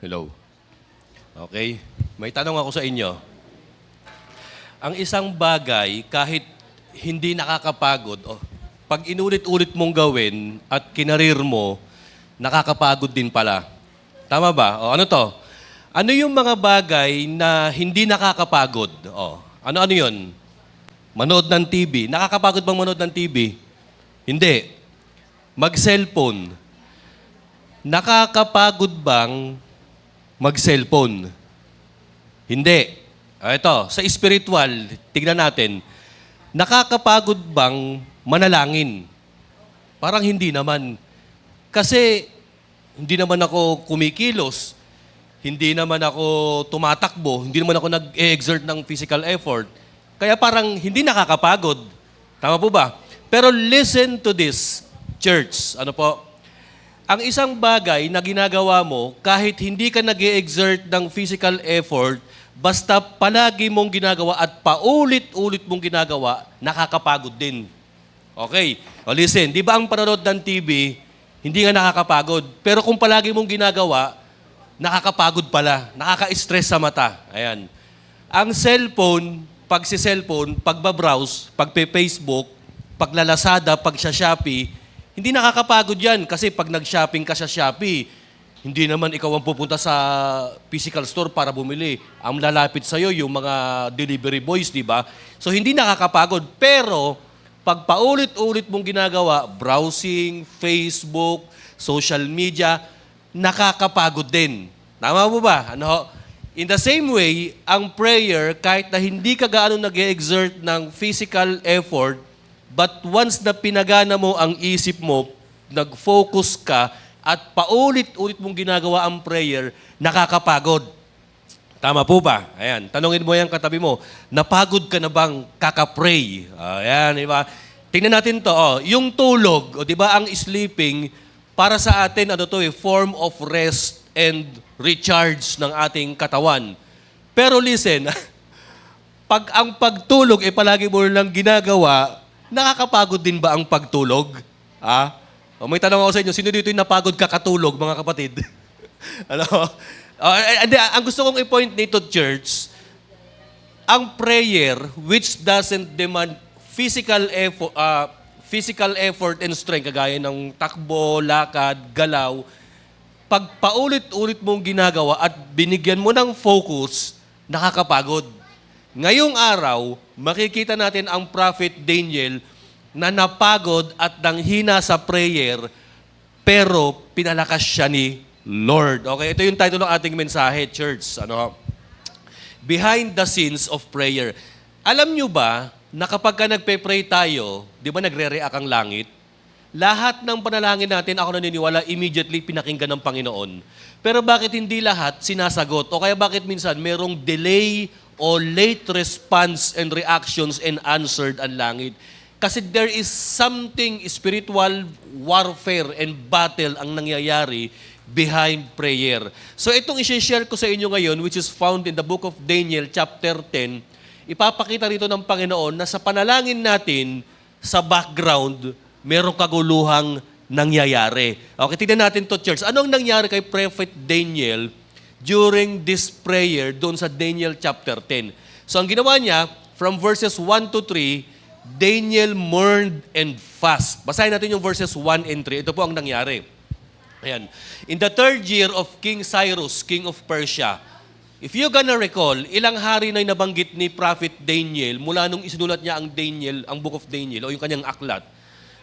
Hello. Okay. May tanong ako sa inyo. Ang isang bagay, kahit hindi nakakapagod, pag inulit-ulit mong gawin at kinarir mo, nakakapagod din pala. Tama ba? O ano to? Ano yung mga bagay na hindi nakakapagod? Ano-ano yun? Manood ng TV. Nakakapagod bang manood ng TV? Hindi. Mag-cellphone. Nakakapagod bang mag-cellphone? Hindi. Ito, sa spiritual, tignan natin. Nakakapagod bang manalangin? Parang hindi naman. Kasi hindi naman ako kumikilos. Hindi naman ako tumatakbo. Hindi naman ako nag-exert ng physical effort. Kaya parang hindi nakakapagod. Tama po ba? Pero listen to this, church. Ano po? Ang isang bagay na ginagawa mo, kahit hindi ka nag-exert ng physical effort, basta palagi mong ginagawa at paulit-ulit mong ginagawa, nakakapagod din. Okay. O listen, di ba ang panonood ng TV, hindi nga nakakapagod. Pero kung palagi mong ginagawa, nakakapagod pala. Nakaka-stress sa mata. Ayan. Ang cellphone, pagbabrowse, pagpe-Facebook, paglalasada, pag-Shopee, hindi nakakapagod yan. Kasi pag nag-shopping ka sa Shopee, hindi naman ikaw ang pupunta sa physical store para bumili. Ang lalapit sa'yo, yung mga delivery boys, di ba? So, hindi nakakapagod. Pero, pag paulit-ulit mong ginagawa, browsing, Facebook, social media, nakakapagod din. Tama mo ba? Ano? In the same way, ang prayer, kahit na hindi ka gaano nag-exert ng physical effort, but once na pinagana mo ang isip mo, nag-focus ka, at paulit-ulit mong ginagawa ang prayer, nakakapagod. Tama po ba? Ayan, tanongin mo yung katabi mo, napagod ka na bang kakapray? Ayan, di ba? Tingnan natin to. Yung tulog, di ba, ang sleeping, para sa atin, form of rest and recharge ng ating katawan. Pero listen, pag ang pagtulog palagi mo lang ginagawa, nakakapagod din ba ang pagtulog? May tanong ako sa inyo, sino dito yung napagod kakatulog, mga kapatid? Ano? Ang gusto kong i-point nito, church, ang prayer which doesn't demand physical effort and strength, kagaya ng takbo, lakad, galaw, pag paulit-ulit mong ginagawa at binigyan mo ng focus, nakakapagod. Ngayong araw, makikita natin ang prophet Daniel na napagod at nanghina sa prayer, pero pinalakas siya ni Lord. Okay, ito yung title ng ating mensahe, church. Behind the scenes of prayer. Alam nyo ba na kapag ka nagpe-pray tayo, di ba nagre-react ang langit? Lahat ng panalangin natin, ako naniniwala, immediately pinakinggan ng Panginoon. Pero bakit hindi lahat sinasagot? O kaya bakit minsan merong delay o late response and reactions and answered ang langit? Kasi there is something spiritual warfare and battle ang nangyayari behind prayer. So itong i-share ko sa inyo ngayon, which is found in the book of Daniel, chapter 10, ipapakita rito ng Panginoon na sa panalangin natin, sa background, merong kaguluhang nangyayari. Okay, tignan natin to, church. Anong nangyari kay Prophet Daniel during this prayer doon sa Daniel chapter 10? So ang ginawa niya, from verses 1 to 3, Daniel mourned and fast. Basahin natin yung verses 1 and 3. Ito po ang nangyari. Ayan. In the third year of King Cyrus, king of Persia, if you gonna recall, ilang hari na nabanggit ni Prophet Daniel mula nung isinulat niya ang Book of Daniel o yung kanyang aklat.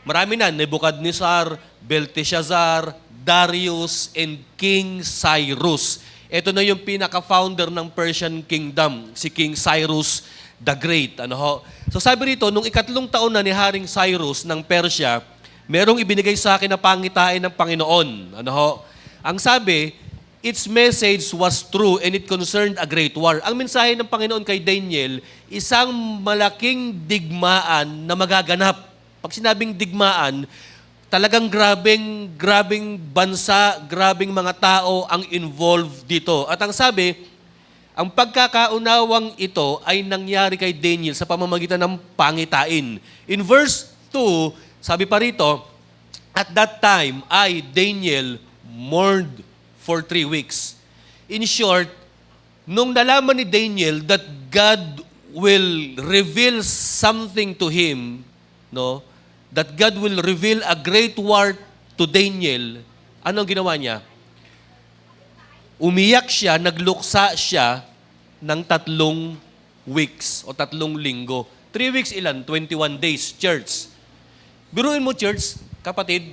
Marami na, Nebuchadnezzar, Belteshazzar, Darius, and King Cyrus. Ito na yung pinaka-founder ng Persian Kingdom, si King Cyrus the Great. So sabi rito, nung 3 taon na ni Haring Cyrus ng Persia, merong ibinigay sa akin na pangitain ng Panginoon. Ang sabi, its message was true and it concerned a great war. Ang mensahe ng Panginoon kay Daniel, isang malaking digmaan na magaganap. Pag sinabing digmaan, talagang grabing bansa, grabing mga tao ang involved dito. At ang sabi, ang pagkakaunawang ito ay nangyari kay Daniel sa pamamagitan ng pangitain. In verse 2, sabi pa rito, at that time, I, Daniel, mourned for 3 weeks. In short, nung nalaman ni Daniel that God will reveal something to him, no? That God will reveal a great war to Daniel, anong ginawa niya? Umiyak siya, nagluksa siya ng 3 weeks o 3 linggo. 3 weeks ilan? 21 days, church. Biruin mo, church, kapatid,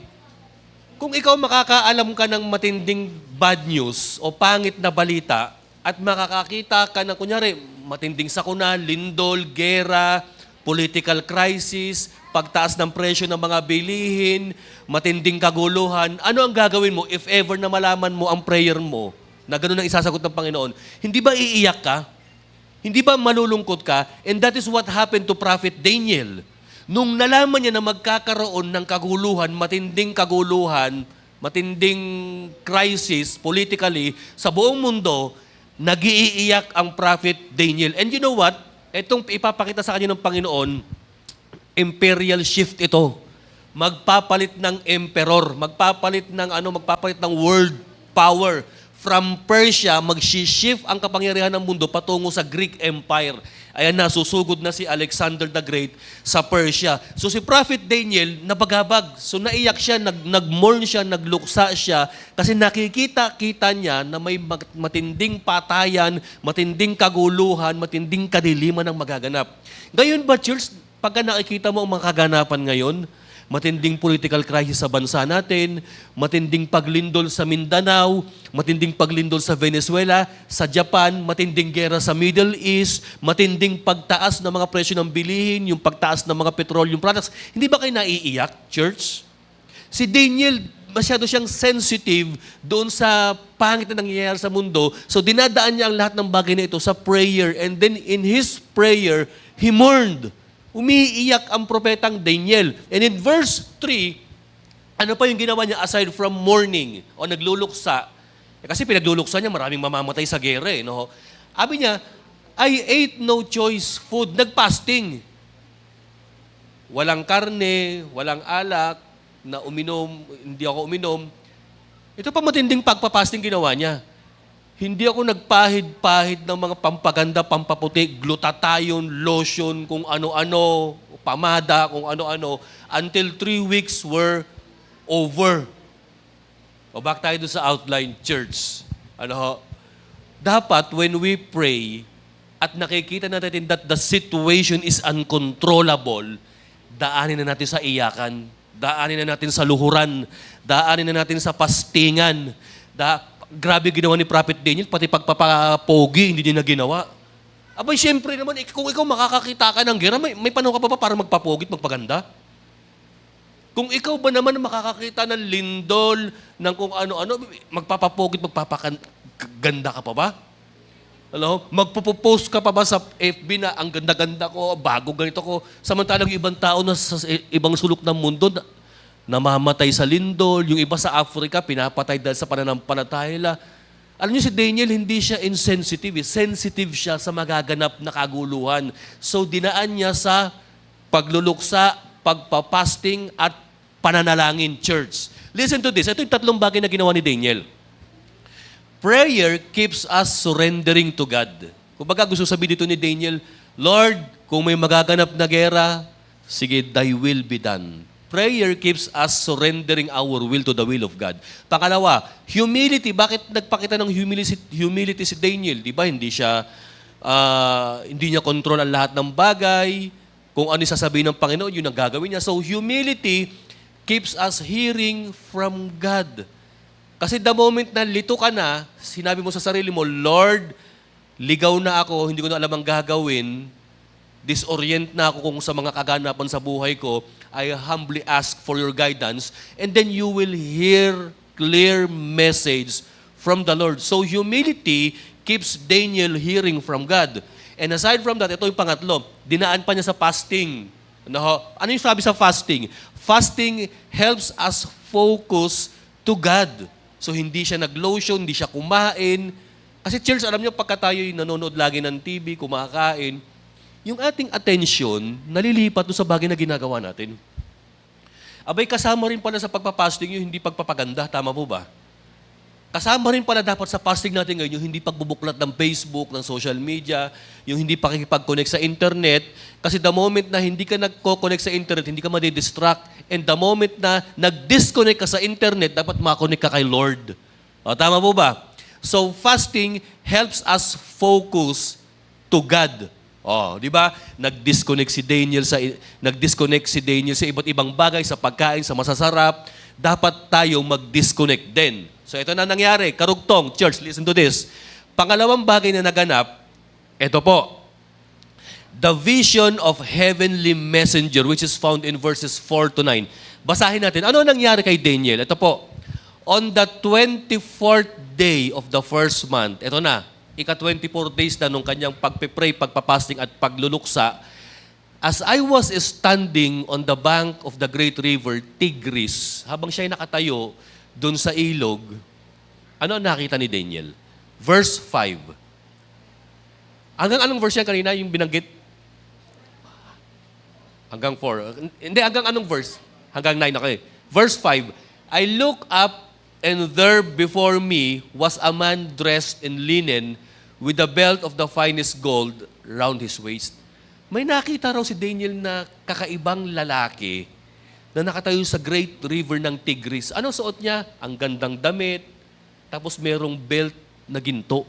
kung ikaw makakaalam ka ng matinding bad news o pangit na balita at makakakita ka ng, kunyari, matinding sakuna, lindol, gera, political crisis, pagtaas ng presyo ng mga bilihin, matinding kaguluhan, ano ang gagawin mo if ever na malaman mo ang prayer mo na gano'n ang isasagot ng Panginoon? Hindi ba iiyak ka? Hindi ba malulungkot ka? And that is what happened to Prophet Daniel. Nung nalaman niya na magkakaroon ng kaguluhan, matinding crisis politically sa buong mundo, nag-iiyak ang Prophet Daniel. And you know what? Itong ipapakita sa kanya ng Panginoon, imperial shift ito. Magpapalit ng emperor, magpapalit ng world power. From Persia, mag-shift ang kapangyarihan ng mundo patungo sa Greek Empire. Ayan na, susugod na si Alexander the Great sa Persia. So si Prophet Daniel, nabagabag. So naiyak siya, nag-mourn siya, nagluksa siya, kasi nakikita niya na may matinding patayan, matinding kaguluhan, matinding kadiliman ang magaganap. Ngayon ba, church, pagka nakikita mo ang mga kaganapan ngayon, matinding political crisis sa bansa natin, matinding paglindol sa Mindanao, matinding paglindol sa Venezuela, sa Japan, matinding gera sa Middle East, matinding pagtaas ng mga presyo ng bilihin, yung pagtaas ng mga petroleum products. Hindi ba kayo naiiyak, church? Si Daniel, masyado siyang sensitive doon sa pangit na nangyayari sa mundo. So dinadaan niya ang lahat ng bagay na ito sa prayer. And then in his prayer, he mourned. Umiiyak ang propetang Daniel. And in verse 3, ano pa yung ginawa niya aside from mourning o nagluluksa? Kasi pinagluluksa niya, maraming mamamatay sa gera. No? Sabi niya, I ate no choice food. Nagpasting. Walang karne, walang alak, na uminom, hindi ako uminom. Ito pa matinding pagpapasting ginawa niya. Hindi ako nagpahid-pahid ng mga pampaganda, pampaputi, glutathione, lotion, kung ano-ano, pamada, kung ano-ano, until 3 weeks were over. O back tayo doon sa outline, church. Dapat when we pray at nakikita natin that the situation is uncontrollable, daanin na natin sa iyakan, daanin na natin sa luhuran, daanin na natin sa pastingan, grabe ginawa ni Prophet Daniel, pati pagpapapogi, hindi niya na ginawa. Abay, siyempre naman, kung ikaw makakakita ka ng gera, may panahon ka pa para magpapogi at magpaganda? Kung ikaw ba naman makakakita ng lindol, ng kung ano-ano, magpapapogi at magpapaganda ka pa ba? Magpo-post ka pa ba sa FB na ang ganda-ganda ko, bago ganito ko, samantalang yung ibang tao na sa ibang sulok ng mundo, namamatay sa lindol, yung iba sa Africa, pinapatay dahil sa pananampalataya. Alam niyo si Daniel, hindi siya insensitive. Sensitive siya sa magaganap na kaguluhan. So dinaan niya sa pagluluksa, pagpapasting, at pananalangin, church. Listen to this. Ito yung 3 bagay na ginawa ni Daniel. Prayer keeps us surrendering to God. Kung baga gusto sabihin dito ni Daniel, Lord, kung may magaganap na gera, sige, thy will be done. Prayer keeps us surrendering our will to the will of God. Pangalawa, humility. Bakit nagpakita ng humility si Daniel? Di ba? Hindi niya control ang lahat ng bagay. Kung ano sasabihin ng Panginoon, yun ang gagawin niya. So humility keeps us hearing from God. Kasi the moment na lito ka na, sinabi mo sa sarili mo, Lord, ligaw na ako, hindi ko na alam ang gagawin, disorient na ako kung sa mga kaganapan sa buhay ko, I humbly ask for your guidance, and then you will hear clear message from the Lord. So humility keeps Daniel hearing from God. And aside from that, ito yung pangatlo, dinaan pa niya sa fasting. Ano yung sabi sa fasting? Fasting helps us focus to God. So hindi siya nag-lotion, hindi siya kumain. Kasi church, alam niyo, pagka tayo'y nanonood lagi ng TV, kumakain, yung ating attention, nalilipat doon sa bagay na ginagawa natin. Abay, kasama rin pala sa pagpapasting yung hindi pagpapaganda. Tama po ba? Kasama rin pala dapat sa fasting natin ngayon yung hindi pagbubuklat ng Facebook, ng social media, yung hindi pakikipag-connect sa internet. Kasi the moment na hindi ka nagko-connect sa internet, hindi ka madidistract. And the moment na nag-disconnect ka sa internet, dapat makakonect ka kay Lord. O, tama po ba? So, fasting helps us focus to God. Oh, di ba? Nag-disconnect si Daniel sa iba't ibang bagay, sa pagkain, sa masasarap. Dapat tayo mag-disconnect din. So ito na nangyari. Karugtong, church, listen to this. Pangalawang bagay na naganap, ito po. The vision of heavenly messenger, which is found in verses 4 to 9. Basahin natin. Ano nangyari kay Daniel? Ito po. On the 24th day of the first month, ito na, ika-24 days na nung kanyang pagpipray, pagpapasting at pagluluksa, as I was standing on the bank of the great river Tigris, habang siya'y nakatayo doon sa ilog, ano ang nakita ni Daniel? Verse 5. Hanggang anong verse yan kanina, yung binanggit? Hanggang 4. Hindi, hanggang anong verse? Hanggang 9 okay. Verse 5. I look up and there before me was a man dressed in linen with a belt of the finest gold round his waist. May nakita raw si Daniel na kakaibang lalaki na nakatayo sa great river ng Tigris. Ano suot niya? Ang gandang damit, tapos merong belt na ginto.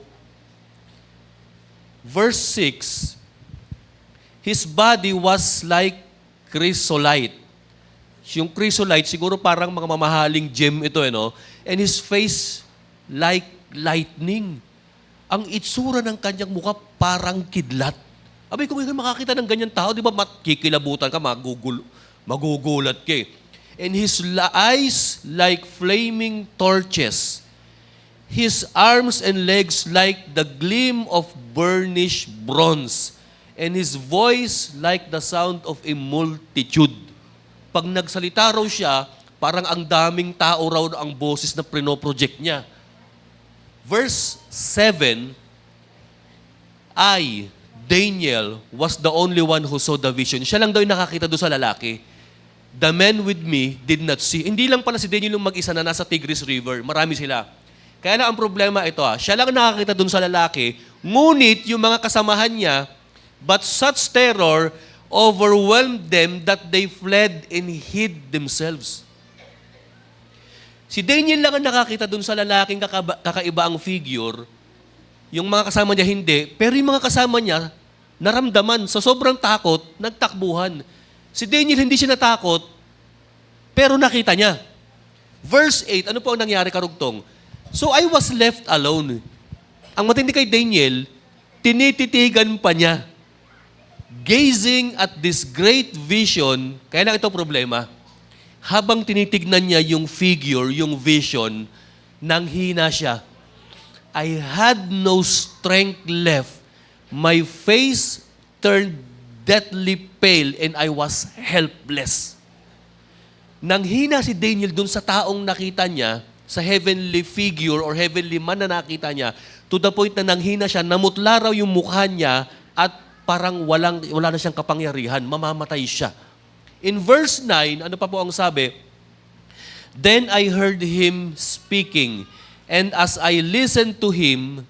Verse 6, his body was like chrysolite. Yung chrysolite, siguro parang mga mamahaling gem ito, no? And his face like lightning. Ang itsura ng kanyang mukha parang kidlat. Abay, kung ikaw makakita ng ganyan tao, di ba kikilabutan ka, magugulat ka eh. And his eyes like flaming torches. His arms and legs like the gleam of burnished bronze. And his voice like the sound of a multitude. Pag nagsalita raw siya, parang ang daming tao raw ang boses na prinoproject niya. Verse 7, I, Daniel, was the only one who saw the vision. Siya lang daw yung nakakita doon sa lalaki. The men with me did not see. Hindi lang pala si Daniel yung mag-isa na nasa Tigris River. Marami sila. Kaya lang ang problema ito, siya lang nakakita doon sa lalaki, ngunit yung mga kasamahan niya, but such terror overwhelmed them that they fled and hid themselves. Si Daniel lang ang nakakita doon sa lalaking kakaiba ang figure, yung mga kasama niya hindi, pero yung mga kasama niya, naramdaman, sa sobrang takot, nagtakbuhan. Si Daniel hindi siya natakot, pero nakita niya. Verse 8, ano po ang nangyari karugtong? So I was left alone. Ang matindi kay Daniel, tinititigan pa niya. Gazing at this great vision, kaya lang ito problema, habang tinitignan niya yung figure, yung vision, nanghina siya. I had no strength left. My face turned deathly pale and I was helpless. Nanghina si Daniel dun sa taong nakita niya, sa heavenly figure or heavenly man na nakita niya, to the point na nanghina siya, namutla raw yung mukha niya at parang wala na siyang kapangyarihan, mamamatay siya. In verse 9, ano pa po ang sabi? Then I heard him speaking, and as I listened to him,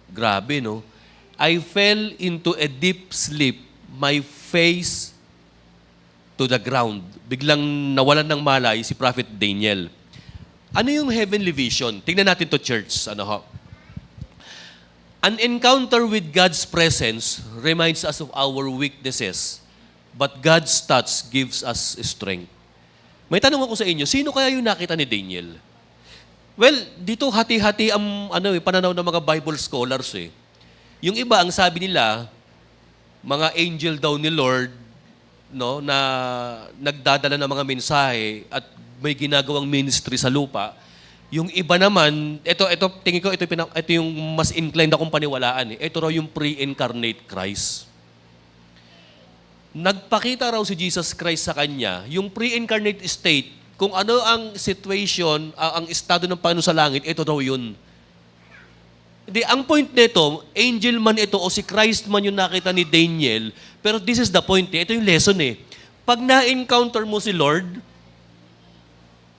grabe no, I fell into a deep sleep, my face to the ground. Biglang nawalan ng malay si Prophet Daniel. Ano yung heavenly vision? Tingnan natin to church. Ano ho? An encounter with God's presence reminds us of our weaknesses, but God's touch gives us strength. May tanong ako sa inyo, sino kaya yung nakita ni Daniel? Well, dito hati-hati ang pananaw ng mga Bible scholars eh. Yung iba, ang sabi nila, mga angel daw ni Lord, no, na nagdadala ng mga mensahe at may ginagawang ministry sa lupa. Yung iba naman, ito tingin ko, ito yung mas inclined akong paniwalaan. Ito raw yung pre-incarnate Christ. Nagpakita raw si Jesus Christ sa kanya, yung pre-incarnate state, kung ano ang situation, ang estado ng Panginoon sa langit, ito daw yun. Hindi, ang point nito, angel man ito o si Christ man yung nakita ni Daniel, pero this is the point Ito yung lesson Pag na-encounter mo si Lord,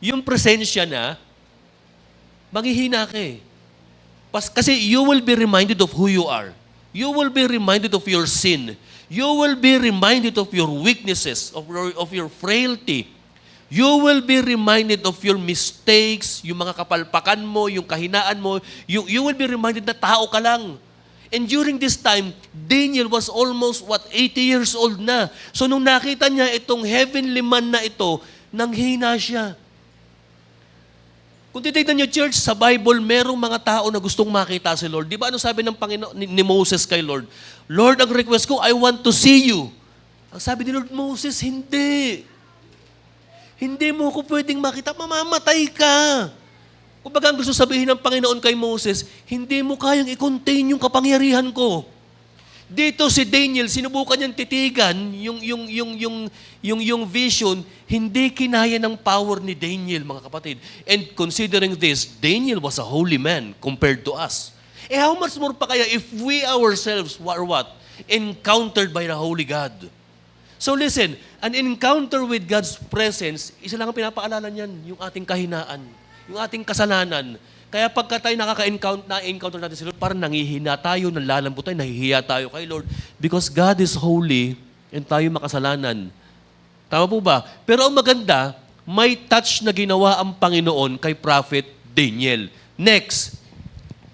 yung presensya na, Maghihina ka eh. Kasi you will be reminded of who you are. You will be reminded of your sin. You will be reminded of your weaknesses, of your frailty. You will be reminded of your mistakes, yung mga kapalpakan mo, yung kahinaan mo. You will be reminded na tao ka lang. And during this time, Daniel was almost, 80 years old na. So nung nakita niya itong heavenly man na ito, nanghina siya. Kung titignan niyo, church, sa Bible, merong mga tao na gustong makita si Lord. Di ba ano sabi ng Panginoon ni Moses kay Lord? Lord, ang request ko, I want to see you. Ang sabi ni Lord, Moses, hindi. Hindi mo ko pwedeng makita, mamamatay ka. Kumbaga ang gusto sabihin ng Panginoon kay Moses, hindi mo kayang i-contain yung kapangyarihan ko. Dito si Daniel, sinubukan niyang titigan yung vision, hindi kinaya ng power ni Daniel, mga kapatid. And considering this, Daniel was a holy man compared to us. How much more pa kaya if we ourselves were what? Encountered by the Holy God. So listen, an encounter with God's presence, isa lang ang pinapaalala niyan, yung ating kahinaan, yung ating kasalanan. Kaya pagka tayo na-encounter natin si Lord, parang nangihina tayo, nalalambot tayo, nahihiya tayo kay Lord. Because God is holy and tayo makasalanan. Tama po ba? Pero ang maganda, may touch na ginawa ang Panginoon kay Prophet Daniel. Next,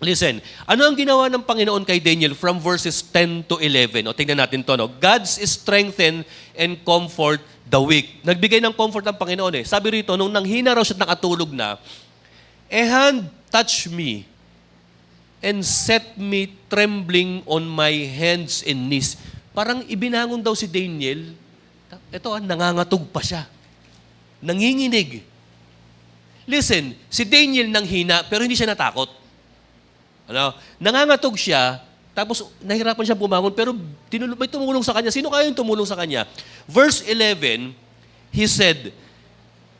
listen. Ano ang ginawa ng Panginoon kay Daniel from verses 10 to 11? O tingnan natin to. No? God's strengthen and comfort the weak. Nagbigay ng comfort ang Panginoon eh. Sabi rito, nung nanghina raw siya at nakatulog na, a hand touched me and set me trembling on my hands and knees. Parang ibinangon daw si Daniel. Ito, nangangatog pa siya. Nanginginig. Listen, si Daniel nanghina pero hindi siya natakot. Ano? Nangangatog siya, tapos nahirapan siya bumangon pero may tumulong sa kanya. Sino kaya yung tumulong sa kanya? Verse 11, he said,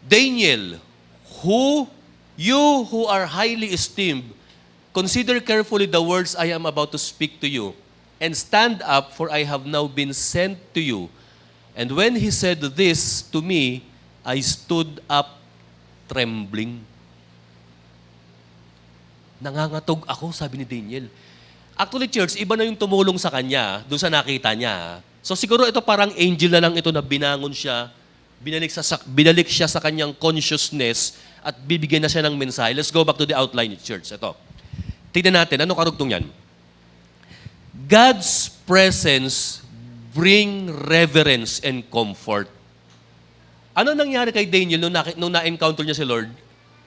Daniel, you who are highly esteemed, consider carefully the words I am about to speak to you, and stand up, for I have now been sent to you. And when he said this to me, I stood up trembling. Nangangatog ako, sabi ni Daniel. Actually, church, iba na yung tumulong sa kanya, doon sa nakita niya. So siguro ito parang angel na lang ito na binangon siya, binalik siya sa kanyang consciousness, at bibigyan na siya ng mensahe. Let's go back to the outline, church. Ito. Tignan natin, ano karugtong yan? God's presence bring reverence and comfort. Ano nangyari kay Daniel nung na-encounter niya si Lord?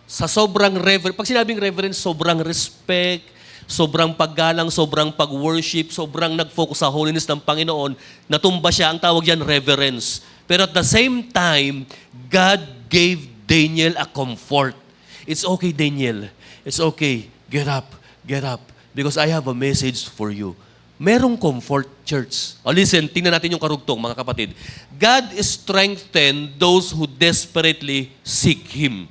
Sa sobrang reverence, pag sinabing reverence, sobrang respect, sobrang paggalang, sobrang pag-worship, sobrang nag-focus sa holiness ng Panginoon, natumba siya, ang tawag yan, reverence. Pero at the same time, God gave Daniel a comfort. It's okay, Daniel. It's okay. Get up. Because I have a message for you. Merong comfort, church. O listen, tingnan natin yung karugtong, mga kapatid. God strengthen those who desperately seek Him.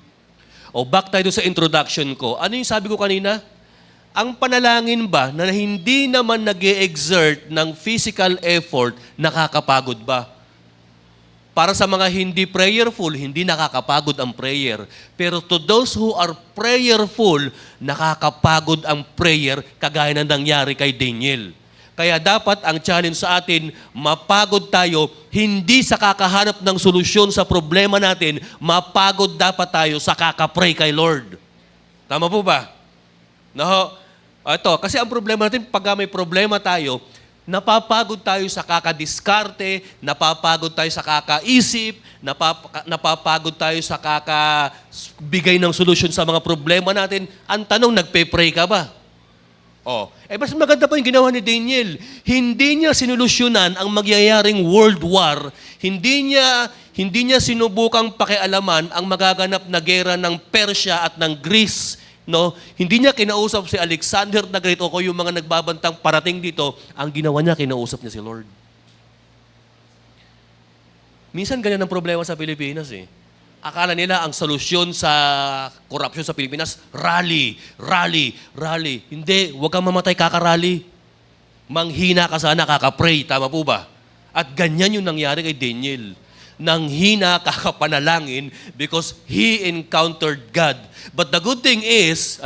O back tayo sa introduction ko. Ano yung sabi ko kanina? Ang panalangin ba na hindi naman nag-e-exert ng physical effort, nakakapagod ba? Para sa mga hindi prayerful, hindi nakakapagod ang prayer. Pero to those who are prayerful, nakakapagod ang prayer kagaya ng nangyari kay Daniel. Kaya dapat ang challenge sa atin, mapagod tayo, hindi sa kakahanap ng solusyon sa problema natin, mapagod dapat tayo sa kakapray kay Lord. Tama po ba? No? Ito, kasi ang problema natin, pag may problema tayo, napapagod tayo sa kakadiskarte, napapagod tayo sa kakaisip, napapagod tayo sa kakabigay ng solusyon sa mga problema natin. Ang tanong, nagpe-pray ka ba? Mas maganda pa yung ginawa ni Daniel. Hindi niya sinolusyonan ang magyayaring world war. Hindi niya sinubukang pakialaman ang magaganap na gera ng Persia at ng Greece. No, hindi niya kinausap si Alexander the Great o yung mga nagbabantang parating dito. Ang ginawa niya, kinausap niya si Lord. Minsan ganyan ang problema sa Pilipinas eh. Akala nila ang solusyon sa korupsyon sa Pilipinas, rally. Hindi, huwag kang mamatay, kakarally. Manghina ka sana, kakapray. Tama po ba? At ganyan yung nangyari kay Daniel. nang hina kakapanalangin because he encountered God. But the good thing is,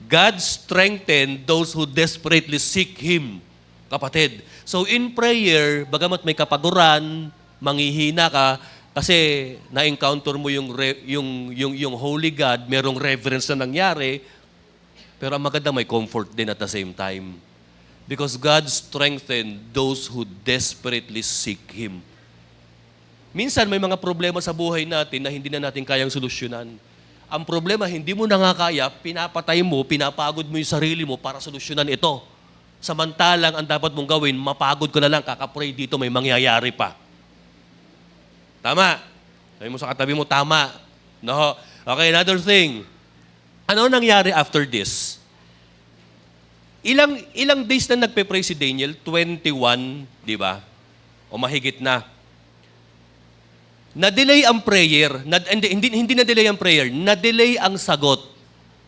God strengthened those who desperately seek Him. Kapatid. So in prayer, bagamat may kapaguran, manghihina ka, kasi na-encounter mo yung Holy God, merong reverence na nangyari, pero ang maganda may comfort din at the same time. Because God strengthened those who desperately seek Him. Minsan may mga problema sa buhay natin na hindi na natin kayang solusyonan. Ang problema, hindi mo na nga kaya, pinapatay mo, pinapagod mo yung sarili mo para solusyonan ito. Samantalang ang dapat mong gawin, mapagod ka na lang, kakapray dito, may mangyayari pa. Tama. Sabi mo sa katabi mo, tama. No? Okay, another thing. Ano nangyari after this? Ilang days na nagpe-pray si Daniel? 21, di ba? O mahigit na. Na-delay ang prayer. Hindi na-delay ang prayer. Na-delay ang sagot.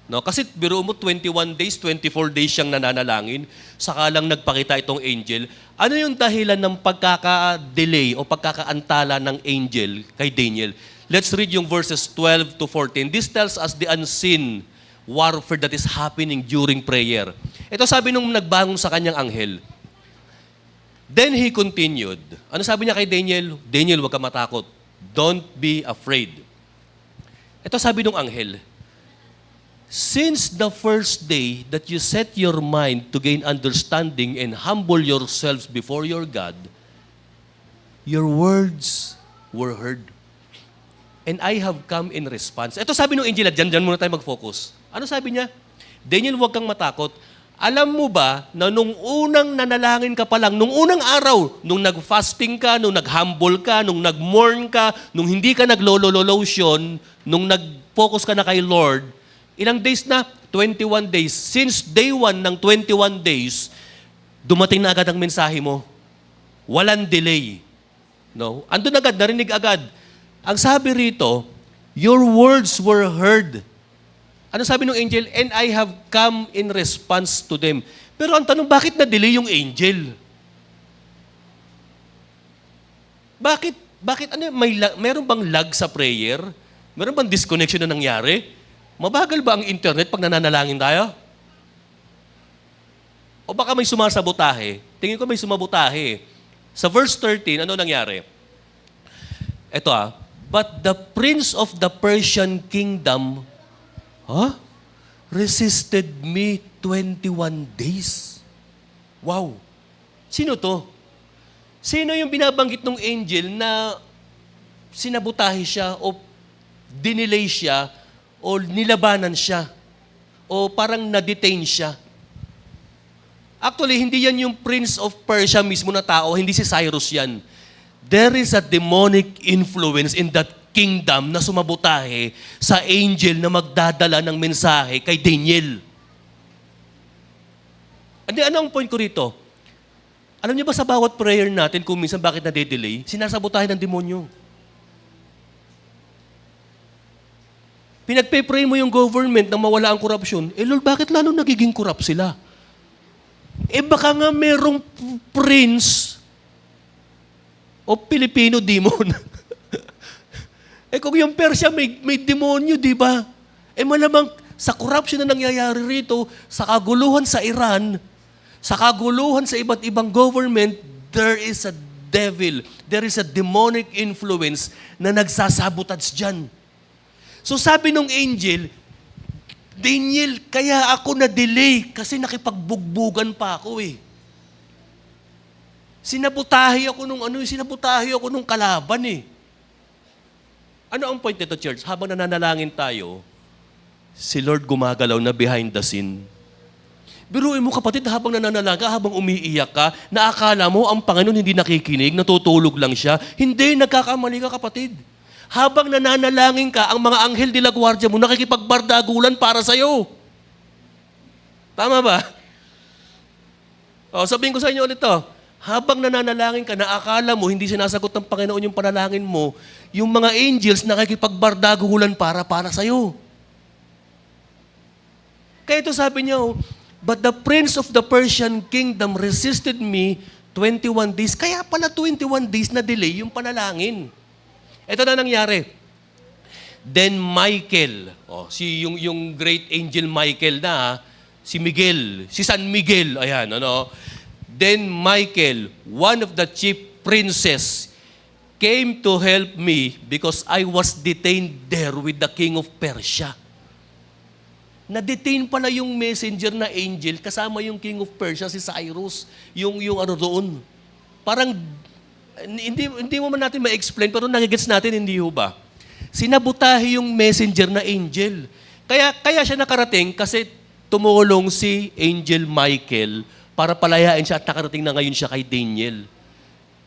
No? Kasi biro mo 21 days, 24 days siyang nananalangin, saka lang nagpakita itong angel. Ano yung dahilan ng pagkaka-delay o pagkakaantala ng angel kay Daniel? Let's read yung verses 12 to 14. This tells us the unseen warfare that is happening during prayer. Ito sabi nung nagbangon sa kanyang anghel. Then he continued. Ano sabi niya kay Daniel? Daniel, huwag ka matakot. Don't be afraid. Ito sabi nung anghel. Since the first day that you set your mind to gain understanding and humble yourselves before your God, your words were heard. And I have come in response. Ito sabi nung angel, dyan muna tayo mag-focus. Ano sabi niya? Daniel, huwag kang matakot. Alam mo ba na nung unang nanalangin ka pa lang, nung unang araw, nung nag-fasting ka, nung nag-humble ka, nung nag-mourn ka, nung hindi ka nag-lotion, nung nag-focus ka na kay Lord, ilang days na? 21 days. Since day 1 ng 21 days, dumating na agad ang mensahe mo. Walang delay. No? Andun agad, narinig agad. Ang sabi rito, your words were heard. Ano sabi ng angel? And I have come in response to them. Pero ang tanong, bakit na-delay yung angel? Bakit? Meron bang lag sa prayer? Meron bang disconnection na nangyari? Mabagal ba ang internet pag nananalangin tayo? O baka may sumasabotahe? Tingin ko may sumabotahe. Sa verse 13, ano nangyari? Ito but the prince of the Persian kingdom resisted me 21 days. Wow. Sino to? Sino yung binabanggit ng angel na sinabutahe siya o dinelay siya o nilabanan siya o parang na-detain siya? Actually, hindi yan yung prince of Persia mismo na tao, hindi si Cyrus yan. There is a demonic influence in that kingdom na sumabutahe sa angel na magdadala ng mensahe kay Daniel. Ano ang point ko rito? Alam niyo ba sa bawat prayer natin kung minsan bakit na-delay? Sinasabotahe ng demonyo. Pinagpe-pray mo yung government na mawala ang korupsyon. Lord, bakit lalo nagiging corrupt sila? Baka nga merong prince o Pilipino demon. Kung yung Persia may demonyo, di ba? Malamang sa corruption na nangyayari rito, sa kaguluhan sa Iran, sa kaguluhan sa iba't ibang government, there is a devil, there is a demonic influence na nagsasabotage dyan. So sabi nung angel, Daniel, kaya ako na-delay kasi nakipagbugbugan pa ako Sinabutahe ako nung kalaban Ano ang point nito, church? Habang nananalangin tayo, si Lord gumagalaw na behind the scene. Biruin mo, kapatid, habang nananalaga, habang umiiyak ka, naakala mo ang Panginoon hindi nakikinig, natutulog lang siya. Hindi, nagkakamali ka, kapatid. Habang nananalangin ka, ang mga anghel de la guardia mo nakikipagbardagulan para sa'yo. Tama ba? Sabihin ko sa inyo ulit to. Habang nananalangin ka, naakala mo, hindi sinasagot ng Panginoon yung panalangin mo, yung mga angels nakikipagbardagulan para sa'yo. Kaya ito sabi niya, but the prince of the Persian kingdom resisted me 21 days. Kaya pala 21 days na delay yung panalangin. Ito na nangyari. Then Michael, yung great angel Michael na, si Miguel, si San Miguel, ayan, Then Michael, one of the chief princes, came to help me because I was detained there with the king of Persia. Na-detain pala yung messenger na angel kasama yung king of Persia, si Cyrus, yung doon. Parang, hindi mo man natin ma-explain, pero nagigets natin, hindi ho ba? Sinabutahe yung messenger na angel. Kaya siya nakarating kasi tumulong si Angel Michael para palayain siya at nakarating na ngayon siya kay Daniel.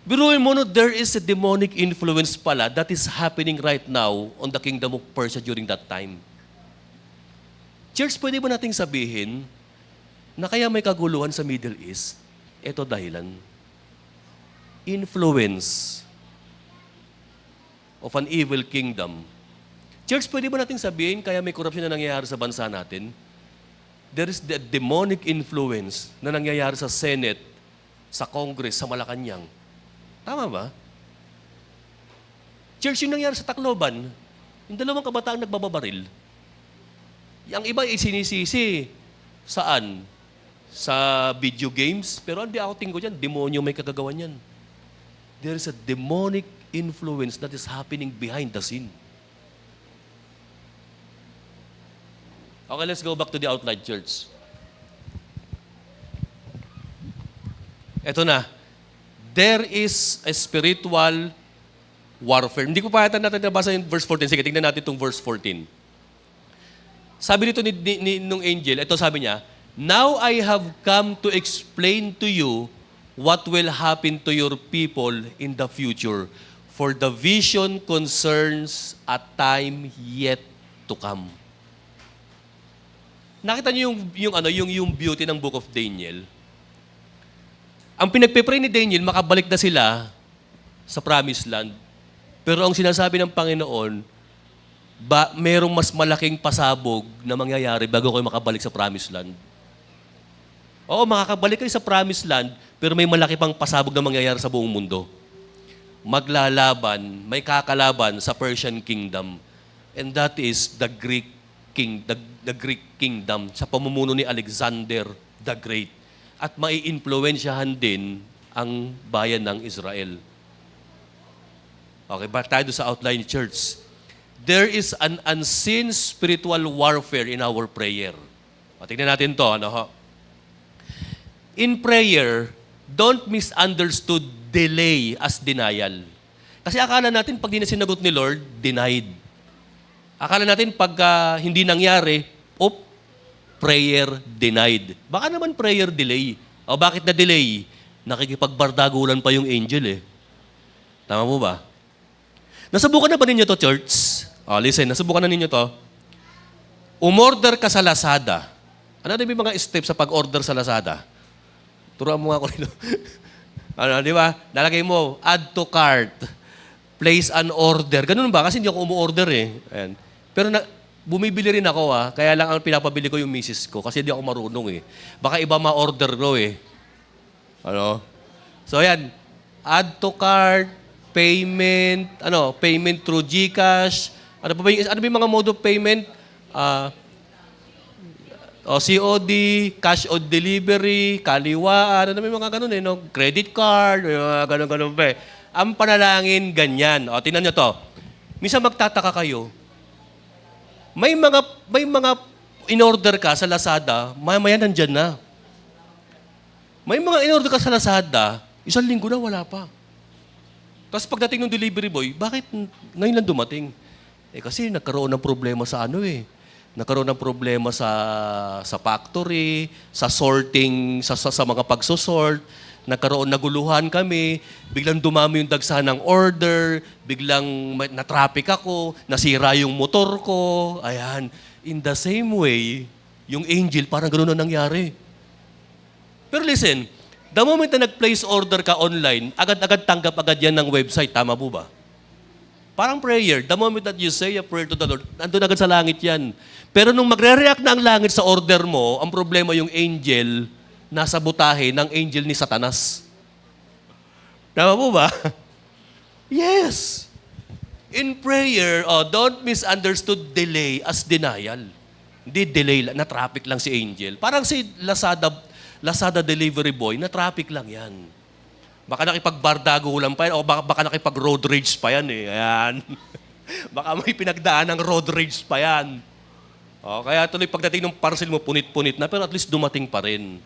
Biruin mo, there is a demonic influence pala that is happening right now on the kingdom of Persia during that time. Church, pwede ba nating sabihin na kaya may kaguluhan sa Middle East? Ito dahilan. Influence of an evil kingdom. Church, pwede ba nating sabihin kaya may corruption na nangyayari sa bansa natin? There is the demonic influence na nangyayari sa Senate, sa Congress, sa Malacanang. Tama ba? Church, yung nangyari sa Tacloban, yung dalawang kabataang nagbababaril, yung iba isinisisi, saan? Sa video games, pero hindi ako tingko dyan, demonyo may kagagawan yan. There is a demonic influence that is happening behind the scene. Okay, let's go back to the outline, church. Ito na. There is a spiritual warfare. Hindi ko pa natin nabasa yung verse 14. Sige, tingnan natin itong verse 14. Sabi nito nung angel, ito sabi niya, "Now I have come to explain to you what will happen to your people in the future, for the vision concerns a time yet to come." Nakita niyo yung beauty ng Book of Daniel? Ang pinagpe-pray ni Daniel, makabalik na sila sa Promised Land. Pero ang sinasabi ng Panginoon, merong mas malaking pasabog na mangyayari bago kayo makabalik sa Promised Land. Oo, makakabalik kayo sa Promised Land, pero may malaki pang pasabog na mangyayari sa buong mundo. Maglalaban, may kakalaban sa Persian Kingdom. And that is the Greek Kingdom sa pamumuno ni Alexander the Great. At mai-influensyahan din ang bayan ng Israel. Okay, back tayo sa outline, church. There is an unseen spiritual warfare in our prayer. Tingnan natin to. In prayer, don't misunderstood delay as denial. Kasi akala natin pag di na sinagot ni Lord, denied. Akala natin pag hindi nangyari, prayer denied. Baka naman prayer delay. O bakit na delay? Nakikipagbardagulan pa yung angel eh. Tama mo ba? Nasubukan na ba ninyo to, church? Listen, nasubukan na ninyo to. Umorder ka sa Lazada. Ano na yung mga steps sa pag-order sa Lazada? Turuan mo nga ako nito. Di ba? Nalagay mo, add to cart, place an order. Ganun ba? Kasi hindi ako umu-order eh. Ayan. Pero bumibili rin ako kaya lang ang pinapabili ko yung misis ko kasi hindi ako marunong eh. Baka iba ma-order ko eh. So ayan, add to cart, payment, payment through GCash. Ano ba yung mga mode of payment? COD, cash on delivery, kaliwaan, may mga ganun credit card, may mga ganun pa eh. Ang panalangin, ganyan. Tingnan nyo to. Minsan magtataka kayo, may mga in-order ka sa Lazada, mamaya nandyan na. May mga in-order ka sa Lazada, 1 linggo na wala pa. Tapos pagdating ng delivery boy, bakit ngayon lang dumating? Kasi nagkaroon ng problema sa Nagkaroon ng problema sa factory, sa sorting, sa mga pagsosort. Naguluhan kami, biglang dumami yung dagsahan ng order, biglang na-traffic ako, nasira yung motor ko. Ayan. In the same way, yung angel, parang gano'n na nangyari. Pero listen, the moment na nag-place order ka online, agad-agad tanggap agad yan ng website. Tama po ba? Parang prayer. The moment that you say a prayer to the Lord, nandun agad sa langit yan. Pero nung magre-react na ang langit sa order mo, ang problema yung angel, nasa butahe ng angel ni Satanas. Tama po ba? Yes. In prayer, don't misunderstood delay as denial. Hindi delay, na-traffic lang si Angel. Parang si Lazada delivery boy, na-traffic lang yan. Baka nakipagbardago lang pa yan, o baka nakipag-road rage pa yan eh. Ayan. Baka may pinagdaan ng road rage pa yan. Kaya tuloy pagdating ng parcel mo, punit-punit na, pero at least dumating pa rin.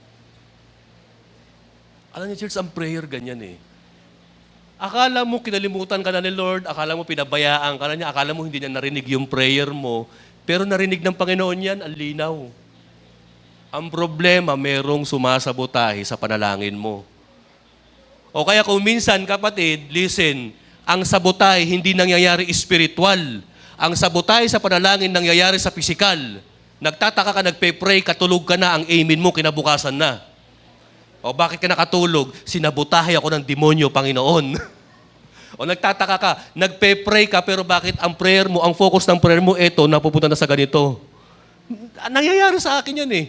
Alam niyo, church, ang prayer ganyan eh. Akala mo kinalimutan ka na ni Lord, akala mo pinabayaan ka na niya, akala mo hindi niya narinig yung prayer mo, pero narinig ng Panginoon yan, ang linaw. Ang problema, merong sumasabotahe sa panalangin mo. O kaya kung minsan, kapatid, listen, ang sabotahe hindi nangyayari spiritual. Ang sabotahe sa panalangin nangyayari sa pisikal. Nagtataka ka, nagpe-pray, katulog ka na, ang amen mo, kinabukasan na. O bakit ka nakatulog? Sinabotahe ako ng demonyo, Panginoon. O nagtataka ka, nagpe-pray ka, pero bakit ang prayer mo, ang focus ng prayer mo, napupunta na sa ganito. Nangyayari sa akin yan eh.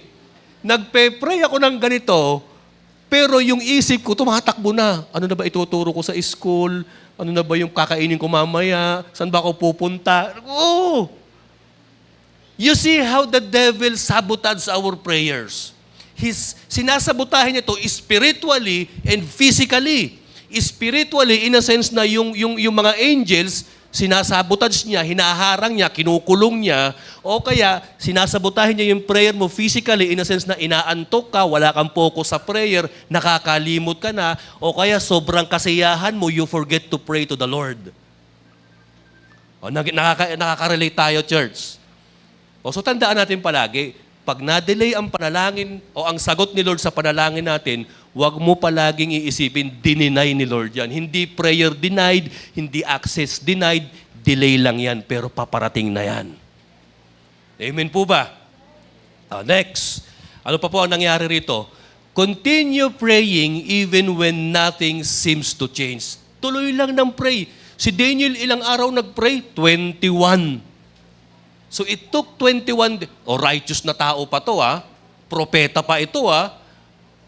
Nagpe-pray ako ng ganito, pero yung isip ko, tumatakbo na. Ano na ba ituturo ko sa school? Ano na ba yung kakainin ko mamaya? Saan ba ako pupunta? Oh! You see how the devil sabotages our prayers. Sinasabotahin niya ito spiritually and physically. Spiritually, in a sense na yung mga angels, sinasabotage niya, hinaharang niya, kinukulong niya, o kaya sinasabotahin niya yung prayer mo physically, in a sense na inaantok ka, wala kang focus sa prayer, nakakalimot ka na, o kaya sobrang kasiyahan mo, you forget to pray to the Lord. Nakaka-relate tayo, church. So tandaan natin palagi, pag na-delay ang panalangin o ang sagot ni Lord sa panalangin natin, huwag mo palaging iisipin, dininay ni Lord yan. Hindi prayer denied, hindi access denied, delay lang yan, pero paparating na yan. Amen po ba? Next, ano pa po ang nangyari rito? Continue praying even when nothing seems to change. Tuloy lang ng pray. Si Daniel ilang araw nag-pray? 21. So it took 21 days. Righteous na tao pa to propeta pa ito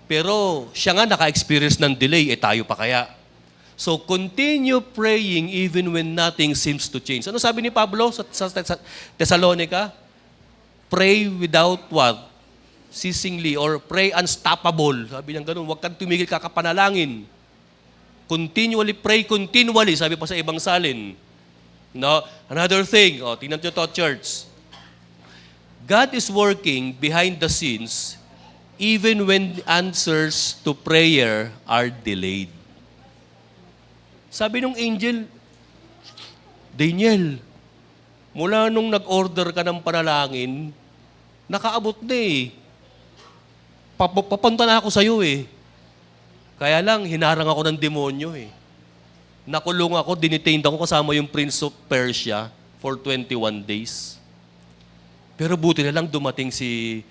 pero siya nga naka-experience ng delay, tayo pa kaya. So continue praying even when nothing seems to change. Ano sabi ni Pablo sa Thessalonica? Pray without what? Ceasingly, or pray unstoppable. Sabi niya ganun, huwag kang tumigil, kakapanalangin. Continually, pray continually, sabi pa sa ibang salin. No? Another thing, tingnan nyo to, church. God is working behind the scenes even when answers to prayer are delayed. Sabi nung angel, Daniel, mula nung nag-order ka ng panalangin, nakaabot na eh. Papunta na ako sa'yo eh. Kaya lang, hinarang ako ng demonyo eh. Nakulong ako, dinetained ako kasama yung Prince of Persia for 21 days. Pero buti na lang dumating si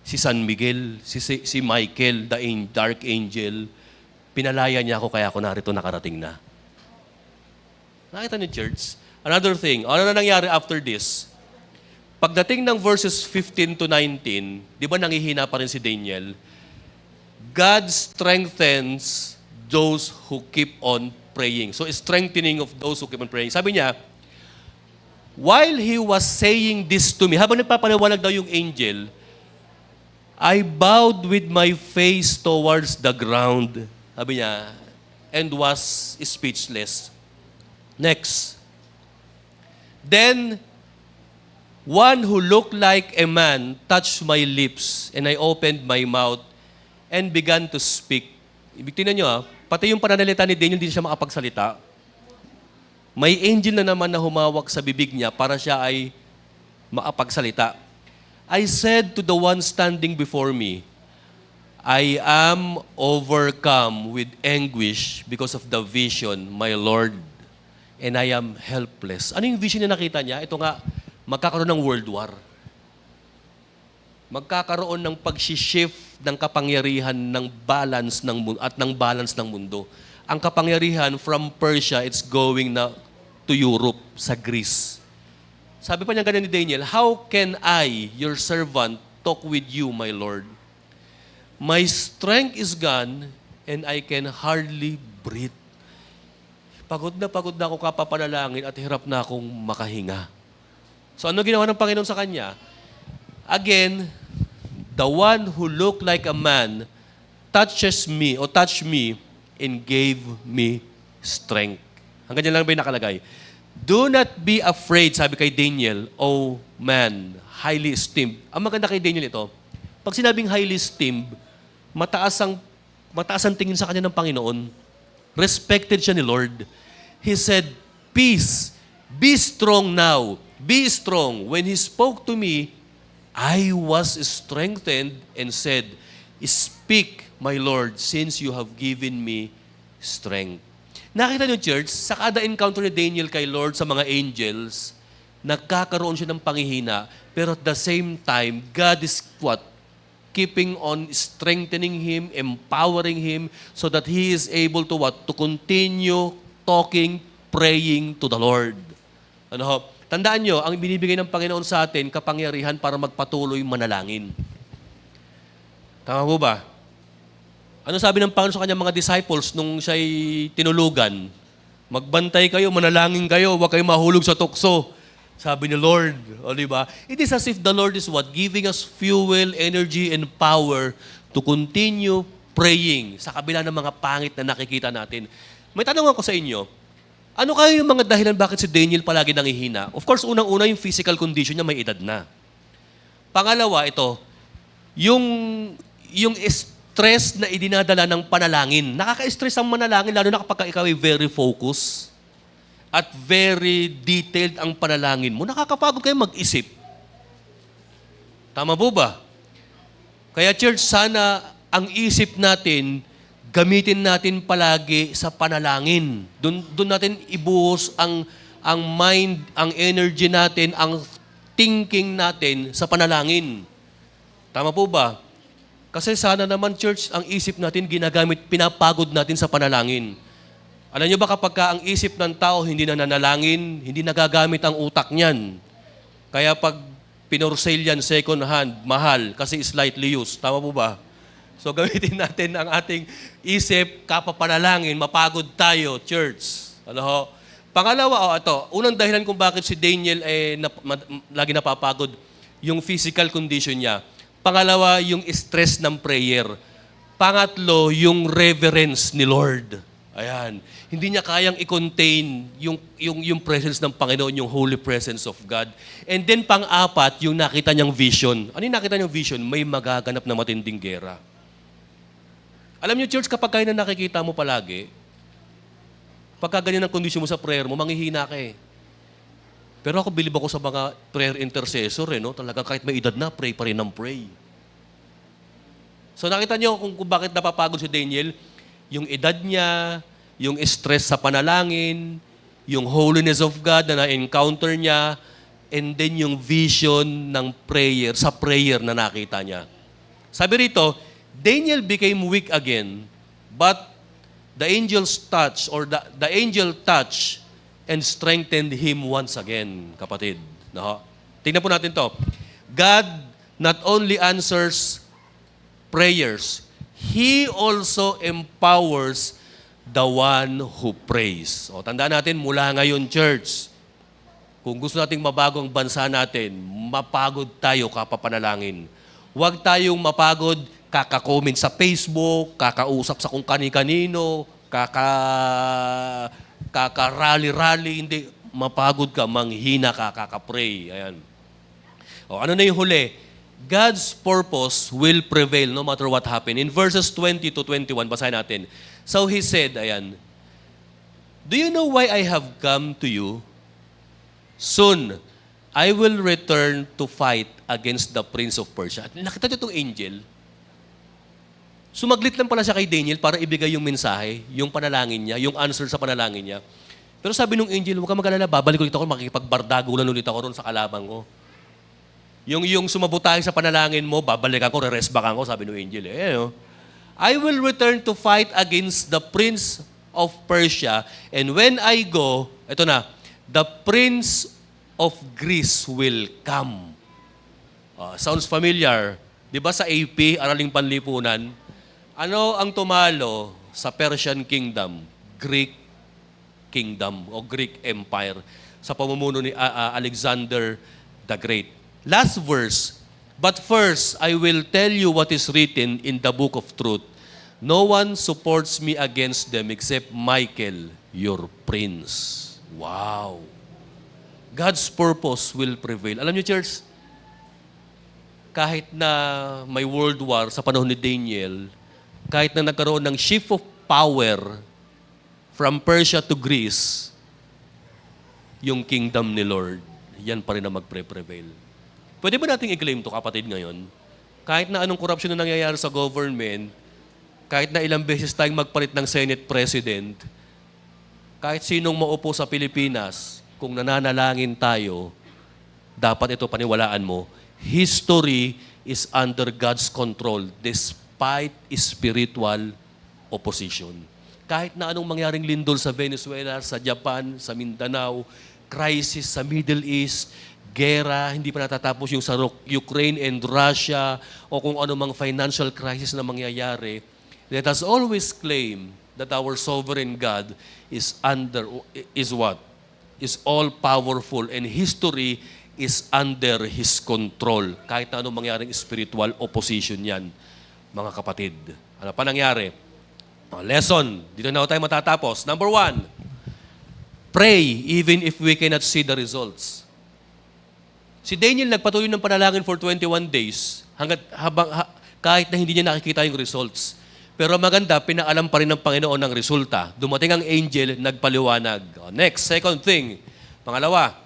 San Miguel, si Michael, the dark angel. Pinalaya niya ako kaya ako narito nakarating na. Nakita niyo, church? Another thing, ano na nangyari after this? Pagdating ng verses 15 to 19, di ba nangihina pa rin si Daniel? God strengthens those who keep on praying. So, strengthening of those who keep on praying. Sabi niya, while he was saying this to me, habang nagpapaliwanag daw yung angel, I bowed with my face towards the ground. Sabi niya, and was speechless. Next. Then, one who looked like a man touched my lips, and I opened my mouth and began to speak. Ibig tingnan nyo pati yung pananalita ni Daniel, hindi siya makapagsalita. May angel na naman na humawak sa bibig niya para siya ay makapagsalita. I said to the one standing before me, I am overcome with anguish because of the vision, my Lord, and I am helpless. Ano yung vision na nakita niya? Ito nga, magkakaroon ng world war. Magkakaroon ng pag-shift ng kapangyarihan ng balance ng mundo. Ang kapangyarihan from Persia, it's going na to Europe, sa Greece. Sabi pa niya ganun ni Daniel, how can I, your servant, talk with you, my Lord? My strength is gone and I can hardly breathe. pagod na ako kapapanalangin at hirap na akong makahinga. So ano ginawa ng Panginoon sa kanya? Again, the one who looked like a man touched me and gave me strength. Hanggang dyan lang ba yung nakalagay? Do not be afraid, sabi kay Daniel, O man, highly esteemed. Ang maganda kay Daniel ito, pag sinabing highly esteemed, mataas ang tingin sa kanya ng Panginoon. Respected siya ni Lord. He said, peace, be strong now. Be strong. When he spoke to me, I was strengthened and said, speak, my Lord, since you have given me strength. Nakita niyo, church, sa kada encounter ni Daniel kay Lord sa mga angels, nagkakaroon siya ng panghihina, pero at the same time, God is what? Keeping on strengthening him, empowering him, so that he is able to what? To continue talking, praying to the Lord. Ano ho? Tandaan nyo, ang binibigay ng Panginoon sa atin, kapangyarihan para magpatuloy manalangin. Tama po ba? Ano sabi ng Panginoon sa kanyang mga disciples nung siya'y tinulugan? Magbantay kayo, manalangin kayo, huwag kayo mahulog sa tukso. Sabi ni Lord, o diba? It is as if the Lord is what? Giving us fuel, energy, and power to continue praying sa kabila ng mga pangit na nakikita natin. May tanong ako sa inyo, ano kaya yung mga dahilan bakit si Daniel palagi nangihina? Of course, unang-una yung physical condition niya, may edad na. Pangalawa, ito, yung stress na idinadala ng panalangin. Nakaka-stress ang manalangin, lalo na kapag ikaw ay very focused at very detailed ang panalangin mo. Nakakapagod kayo mag-isip. Tama po ba? Kaya church, sana ang isip natin, gamitin natin palagi sa panalangin. Doon natin ibuhos ang mind, ang energy natin, ang thinking natin sa panalangin. Tama po ba? Kasi sana naman, church, ang isip natin ginagamit, pinapagod natin sa panalangin. Alam niyo ba kapag ang isip ng tao hindi na nanalangin, hindi nagagamit ang utak niyan. Kaya pag pinursale yan, second hand, mahal, kasi slightly used. Tama po ba? So gamitin natin ang ating isip, kapapanalangin, mapagod tayo, church. Ano ho? Pangalawa, ito, unang dahilan kung bakit si Daniel lagi napapagod, yung physical condition niya. Pangalawa, yung stress ng prayer. Pangatlo, yung reverence ni Lord. Ayan. Hindi niya kayang i-contain yung presence ng Panginoon, yung holy presence of God. And then pang-apat, yung nakita niyang vision. Ano yung nakita niyang vision? May magaganap na matinding gera. Alam niyo, church, kapag kayo na nakikita mo palagi, pagka ganyan ang kondisyon mo sa prayer mo, manghihina ka eh. Pero ako, bilib ako sa mga prayer intercessor no? Talagang kahit may edad na, pray pa rin ng pray. So nakita niyo kung bakit napapagod si Daniel, yung edad niya, yung stress sa panalangin, yung holiness of God na na-encounter niya, and then yung vision ng prayer, sa prayer na nakita niya. Sabi rito, Daniel became weak again, but the angel's touch or the angel touch and strengthened him once again, kapatid. No? Tingnan po natin to. God not only answers prayers, He also empowers the one who prays. O, tandaan natin, mula ngayon, church, kung gusto nating mabago ang bansa natin, mapagod tayo kapapanalangin. Huwag tayong mapagod kaka-comment sa Facebook, kakausap sa kung kani-kanino, kaka-rally-rally, hindi. Mapagod ka, manghina ka, kaka-pray. Ayan. O, ano na yung huli? God's purpose will prevail no matter what happen. In verses 20 to 21, basahin natin. So he said, ayan, do you know why I have come to you? Soon, I will return to fight against the prince of Persia. Nakita niyo itong angel? Sumaglit lang pala siya kay Daniel para ibigay yung mensahe, yung panalangin niya, yung answer sa panalangin niya. Pero sabi nung angel, huwag ka mag-alala, babalik ulit ako, makikipagbardagulan ulit ako ron sa kalabang ko. Yung sumabutay sa panalangin mo, babalik ako, re-rest back ako, sabi nung angel. I will return to fight against the prince of Persia, and when I go, ito na, the prince of Greece will come. Sounds familiar. Di ba sa AP, Araling Panlipunan, ano ang tumalo sa Persian Kingdom? Greek Kingdom o Greek Empire sa pamumuno ni Alexander the Great. Last verse, "But first, I will tell you what is written in the book of truth. No one supports me against them except Michael, your prince." Wow! God's purpose will prevail. Alam niyo, church, kahit na may world war sa panahon ni Daniel, kahit na nagkaroon ng shift of power from Persia to Greece, yung kingdom ni Lord, yan pa rin ang magpre-prevail. Pwede ba nating i-claim to, kapatid, ngayon? Kahit na anong corruption na nangyayari sa government, kahit na ilang beses tayong magpalit ng Senate President, kahit sinong maupo sa Pilipinas, kung nananalangin tayo, dapat ito paniwalaan mo, history is under God's control despite spiritual opposition. Kahit na anong mangyaring lindol sa Venezuela, sa Japan, sa Mindanao, crisis sa Middle East, gera, hindi pa natatapos yung sa Ukraine and Russia, o kung ano mang financial crisis na mangyayari, let us always claim that our sovereign God is what? Is all-powerful, and history is under His control. Kahit na anong mangyaring spiritual opposition yan, mga kapatid. Ano pa nangyari? Lesson. Dito na tayo matatapos. Number 1, pray even if we cannot see the results. Si Daniel nagpatuloy ng panalangin for 21 days kahit na hindi niya nakikita yung results. Pero maganda, pinaalam pa rin ng Panginoon ng resulta. Dumating ang angel, nagpaliwanag. Next, second thing. Pangalawa,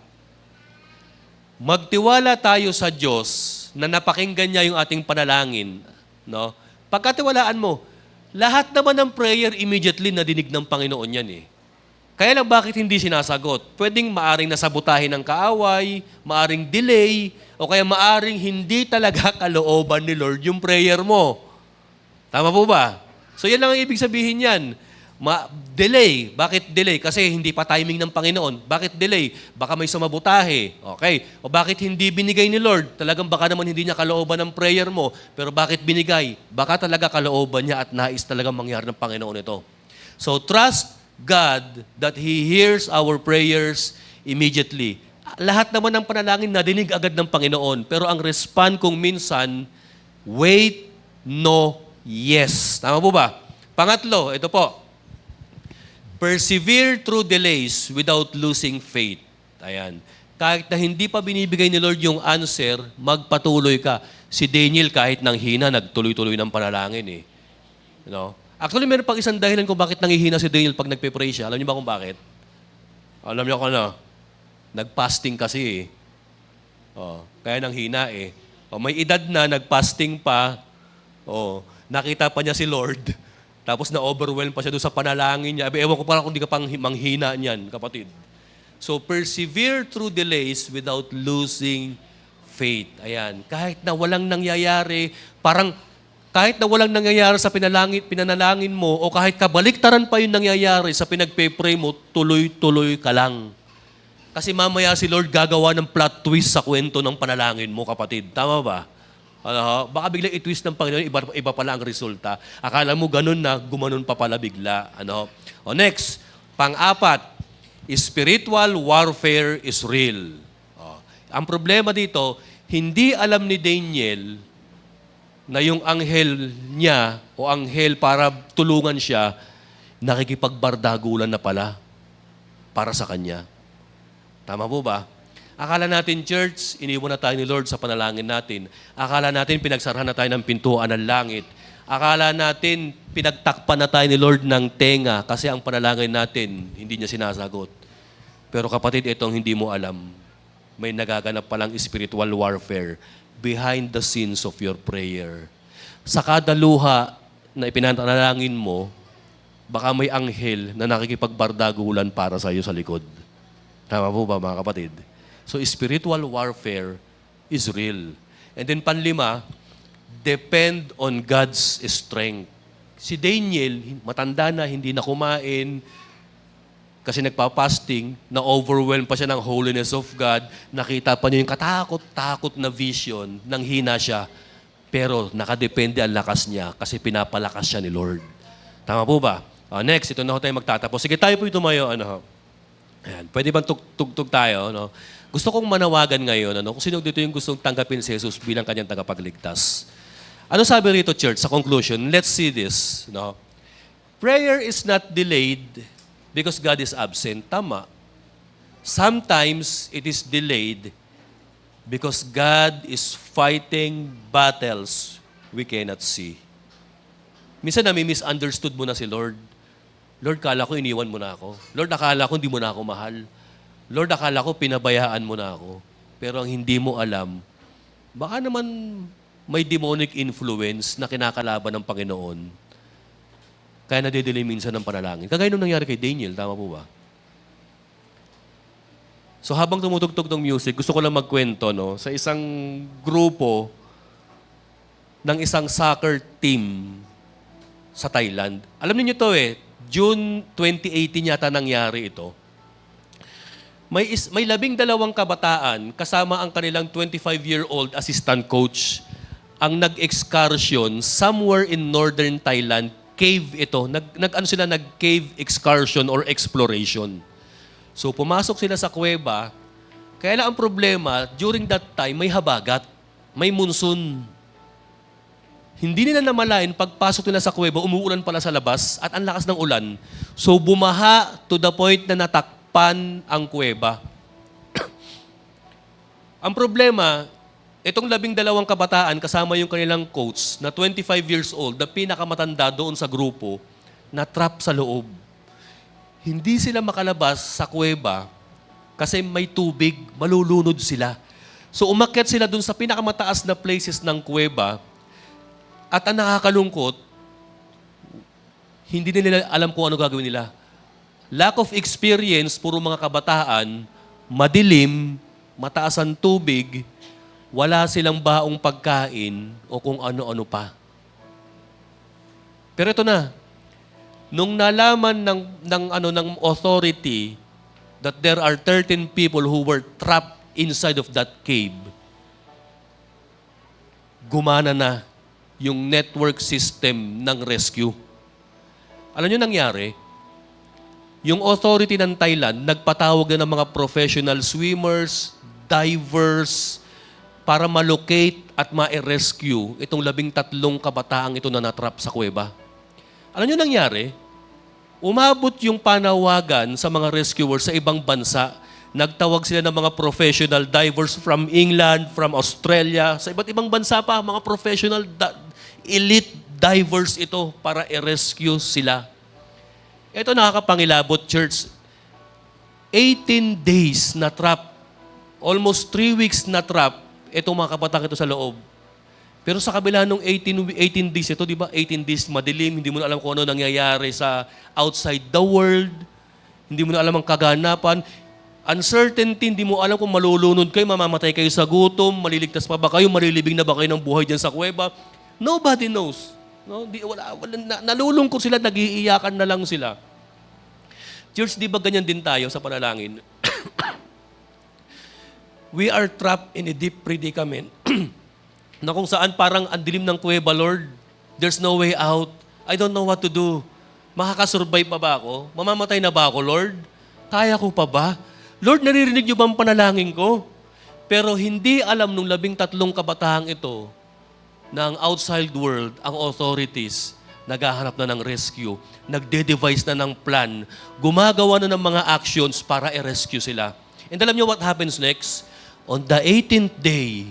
magtiwala tayo sa Diyos na napakinggan niya yung ating panalangin. No? Pagkatiwalaan mo, lahat naman ng prayer immediately nadinig ng Panginoon yan eh. Kaya lang bakit hindi sinasagot? Pwedeng maaring nasabutahin ng kaaway, maaring delay, o kaya maaring hindi talaga kalooban ni Lord yung prayer mo. Tama po ba? So yan lang ang ibig sabihin yan. Delay. Bakit delay? Kasi hindi pa timing ng Panginoon. Bakit delay? Baka may sumabutahe. Okay. O bakit hindi binigay ni Lord? Talagang baka naman hindi niya kalooban ng prayer mo. Pero bakit binigay? Baka talaga kalooban niya at nais talagang mangyari ng Panginoon ito. So trust God that He hears our prayers immediately. Lahat naman ng panalangin nadinig agad ng Panginoon. Pero ang respond kung minsan, wait, no, yes. Tama po ba? Pangatlo, ito po. Persevere through delays without losing faith. Ayan. Kahit na hindi pa binibigay ni Lord yung answer, magpatuloy ka. Si Daniel kahit nang hina, nagtuloy-tuloy ng panalangin eh. You know? Actually, meron pang isang dahilan kung bakit nangihina si Daniel pag nagpe-pray siya. Alam niyo ba kung bakit? Alam niyo kung ano? Nag-fasting kasi eh. Kaya nang hina eh. May edad na, nag-fasting pa. Nakita pa niya si Lord. Tapos na-overwhelm pa siya doon sa panalangin niya. Ewan ko parang kung di ka pang manghina niyan, kapatid. So, persevere through delays without losing faith. Ayan. Kahit na walang nangyayari, kahit na walang nangyayari sa pinanalangin mo, o kahit kabaliktaran pa yung nangyayari sa pinagpe-pray mo, tuloy-tuloy ka lang. Kasi mamaya si Lord gagawa ng plot twist sa kwento ng panalangin mo, kapatid. Tama ba? Baka biglang i-twist ng Panginoon, iba pala ang resulta. Akala mo ganun na, gumanon pa pala bigla. Next, pang-apat, spiritual warfare is real. Ang problema dito, hindi alam ni Daniel na yung anghel niya o anghel para tulungan siya, nakikipagbardagulan na pala para sa kanya. Tama po ba? Akala natin, church, iniwan na tayo ni Lord sa panalangin natin. Akala natin, pinagsarahan na tayo ng pintuan ng langit. Akala natin, pinagtakpan na tayo ni Lord ng tenga kasi ang panalangin natin, hindi niya sinasagot. Pero kapatid, itong hindi mo alam, may nagaganap palang spiritual warfare behind the scenes of your prayer. Sa kada luha na ipinanalangin mo, baka may anghel na nakikipagbardagulan para sa iyo sa likod. Tama po ba, mga kapatid? So, spiritual warfare is real. And then, panlima, depend on God's strength. Si Daniel, matanda na, hindi na kumain, kasi nagpa-fasting, na-overwhelm pa siya ng holiness of God, nakita pa niya yung katakot-takot na vision, nang hina siya. Pero nakadepende ang lakas niya kasi pinapalakas siya ni Lord. Tama po ba? Next, ito na ho tayo magtatapos. Sige, tayo po tumayo. Ayan. Pwede bang tugtog tayo? No? Gusto kong manawagan ngayon, kung sino dito yung gustong tanggapin si Jesus bilang kanyang tagapagligtas. Ano sabi rito, church, sa conclusion? Let's see this. No? Prayer is not delayed because God is absent. Tama. Sometimes it is delayed because God is fighting battles we cannot see. Minsan nami-misunderstood mo na si Lord. Lord, kala ko iniwan mo na ako. Lord, akala ko hindi mo na ako mahal. Lord, akala ko pinabayaan mo na ako. Pero ang hindi mo alam, baka naman may demonic influence na kinakalaban ng Panginoon. Kaya nadidelay minsan ng panalangin. Kagaya nung nangyari kay Daniel, tama po ba? So habang tumutugtog ng music, gusto ko lang magkwento sa isang grupo ng isang soccer team sa Thailand. Alam niyo to June 2018 yata nangyari ito. May 12 kabataan kasama ang kanilang 25-year-old assistant coach ang nag-excursion somewhere in northern Thailand. Cave ito. Nag-cave excursion or exploration. So pumasok sila sa kuweba. Kaya lang ang problema, during that time, may habagat. May monsoon. Hindi nila namalayan, pagpasok nila sa kuweba, umuulan pala sa labas at ang lakas ng ulan. So bumaha to the point na natakpan ang kuweba. Ang problema, itong 12 kabataan kasama yung kanilang coach na 25 years old, na pinakamatanda doon sa grupo, na trap sa loob. Hindi sila makalabas sa kuweba kasi may tubig, malulunod sila. So umakyat sila doon sa pinakamataas na places ng kuweba. At ang nakakalungkot, hindi nila alam kung ano gagawin nila. Lack of experience, puro mga kabataan, madilim, mataas ang tubig, wala silang baong pagkain o kung ano-ano pa. Pero ito na, nung nalaman ng authority that there are 13 people who were trapped inside of that cave, gumana na yung network system ng rescue. Alam niyo nangyari? Yung authority ng Thailand, nagpatawag na ng mga professional swimmers, divers, para malocate at ma-rescue itong 13 kabataang ito na natrap sa kuweba. Alam niyo nangyari? Umabot yung panawagan sa mga rescuers sa ibang bansa. Nagtawag sila ng mga professional divers from England, from Australia, sa iba't ibang bansa pa, mga professional elite divers ito para i-rescue sila. Ito nakakapangilabot, church. 18 days na trap, almost 3 weeks na trap, itong mga kabatang ito sa loob. Pero sa kabila nung 18 days ito, di ba? 18 days madilim, hindi mo na alam kung ano nangyayari sa outside the world, hindi mo na alam ang kaganapan, uncertainty, hindi mo alam kung malulunod kayo, mamamatay kayo sa gutom, maliligtas pa ba kayo, malilibing na ba kayo ng buhay dyan sa kuweba. Nobody knows. No? Nalulungkot sila, nag-iiyakan na lang sila. Church, di ba ganyan din tayo sa panalangin? We are trapped in a deep predicament na kung saan parang ang dilim ng kuweba, Lord, there's no way out. I don't know what to do. Makakasurvive pa ba ako? Mamamatay na ba ako, Lord? Kaya ko pa ba? Lord, naririnig niyo ba ang panalangin ko? Pero hindi alam nung 13 kabataang ito na ang outside world, ang authorities, naghahanap na ng rescue, nagde-devise na ng plan, gumagawa na ng mga actions para i-rescue sila. And alam niyo what happens next? On the 18th day,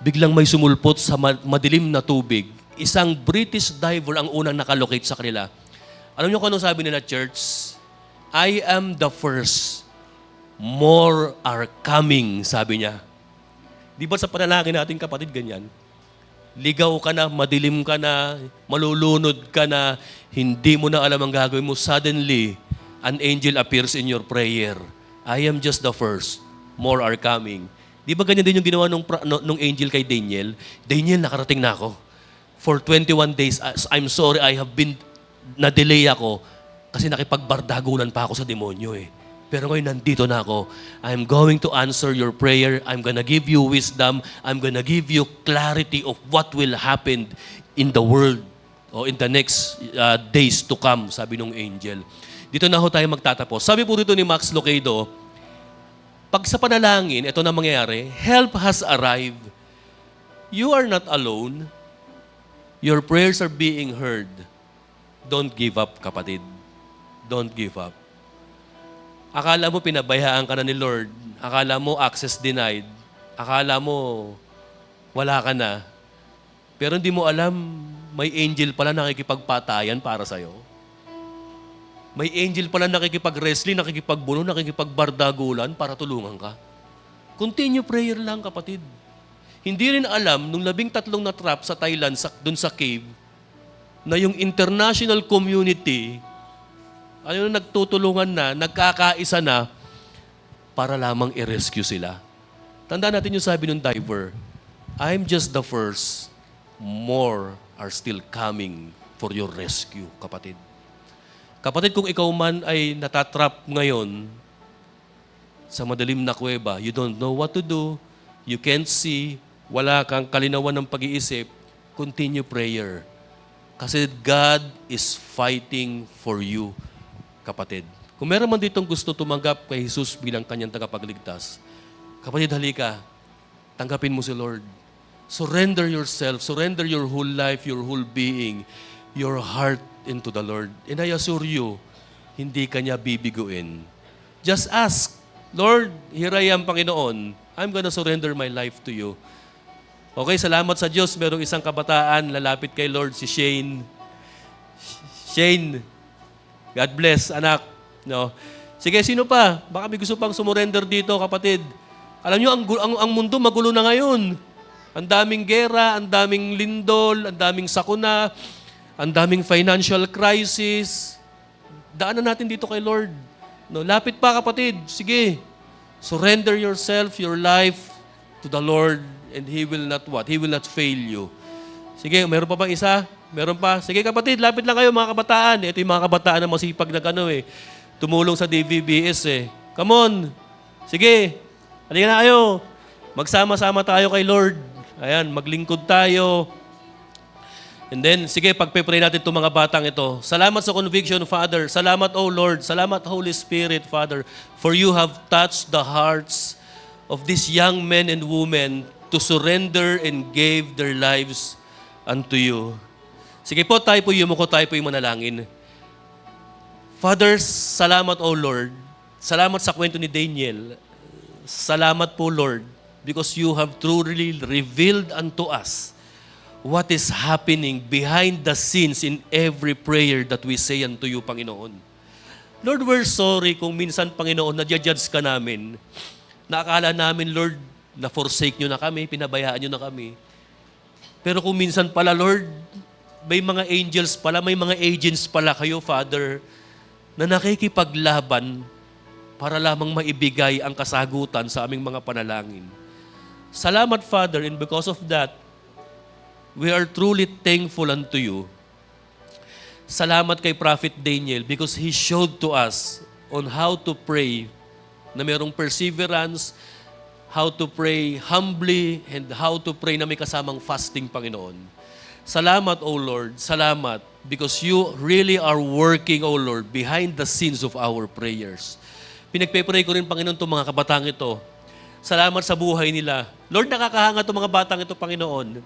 biglang may sumulpot sa madilim na tubig. Isang British diver ang unang nakalocate sa kanila. Alam niyo kung anong sabi nila, church? I am the first. More are coming, sabi niya. Di ba sa panalangin natin, kapatid, ganyan? Ligaw ka na, madilim ka na, malulunod ka na, hindi mo na alam ang gagawin mo. Suddenly, an angel appears in your prayer. I am just the first. More are coming. Di ba ganyan din yung ginawa nung angel kay Daniel? Daniel, nakarating na ako. For 21 days, I'm sorry, I have been, na-delay ako kasi nakipagbardagunan pa ako sa demonyo eh. Pero ngayon, nandito na ako. I'm going to answer your prayer. I'm gonna give you wisdom. I'm gonna give you clarity of what will happen in the world o in the next days to come, sabi nung angel. Dito na ho tayo magtatapos. Sabi po dito ni Max Lucado, pag sa panalangin, ito na mangyayari, help has arrived. You are not alone. Your prayers are being heard. Don't give up, kapatid. Don't give up. Akala mo pinabayaan ka na ni Lord. Akala mo access denied. Akala mo wala ka na. Pero hindi mo alam, may angel pala nakikipagpatayan para sa'yo. May angel pala nakikipag-wrestling, nakikipagbuno, nakikipagbardagulan para tulungan ka. Continue prayer lang, kapatid. Hindi rin alam, nung 13 na trap sa Thailand, dun sa cave, na yung international community, nagtutulungan na, nagkakaisa na, para lamang i-rescue sila. Tandaan natin yung sabi ng diver, I'm just the first, more are still coming for your rescue, kapatid. Kapatid, kung ikaw man ay natatrap ngayon sa madilim na kuweba, you don't know what to do, you can't see, wala kang kalinawan ng pag-iisip, continue prayer. Kasi God is fighting for you, kapatid. Kung meron man ditong gusto tumanggap kay Jesus bilang kanyang tagapagligtas, kapatid, halika, tanggapin mo si Lord. Surrender yourself, surrender your whole life, your whole being, your heart into the Lord. And I assure you, hindi ka niya bibiguin. Just ask, Lord, here I am, Panginoon. I'm gonna surrender my life to you. Okay, salamat sa Diyos. Merong isang kabataan, lalapit kay Lord, si Shane. Shane, God bless, anak. No? Sige, sino pa? Baka may gusto pang sumurrender dito, kapatid. Alam niyo, ang mundo magulo na ngayon. Ang daming gera, ang daming lindol, ang daming sakuna, ang daming financial crisis. Daanan natin dito kay Lord. No, lapit pa, kapatid. Sige. Surrender yourself, your life to the Lord, and He will not what? He will not fail you. Sige, meron pa bang isa? Meron pa? Sige, kapatid, lapit lang kayo, mga kabataan. Ito yung mga kabataan na masipag na tumulong sa DVBS Come on. Sige. Halika na kayo. Magsama-sama tayo kay Lord. Ayan, maglingkod tayo. And then, sige, pagpe-pray natin itong mga batang ito. Salamat sa conviction, Father. Salamat, O Lord. Salamat, Holy Spirit, Father, for you have touched the hearts of these young men and women to surrender and give their lives unto you. Sige po, tayo po yumuko, tayo po yung manalangin. Father, salamat, O Lord. Salamat sa kwento ni Daniel. Salamat po, Lord, because you have truly revealed unto us what is happening behind the scenes in every prayer that we say unto you, Panginoon. Lord, we're sorry kung minsan, Panginoon, nadya-judge ka namin. Naakala namin, Lord, na forsake nyo na kami, pinabayaan nyo na kami. Pero kung minsan pala, Lord, may mga angels pala, may mga agents pala kayo, Father, na nakikipaglaban para lamang maibigay ang kasagutan sa aming mga panalangin. Salamat, Father, and because of that, we are truly thankful unto you. Salamat kay Prophet Daniel because he showed to us on how to pray na mayroong perseverance, how to pray humbly, and how to pray na may kasamang fasting, Panginoon. Salamat, O Lord. Salamat because you really are working, O Lord, behind the scenes of our prayers. Pinagpe-pray ko rin, Panginoon, itong mga kabatang ito. Salamat sa buhay nila. Lord, nakakahanga itong mga batang ito, Panginoon.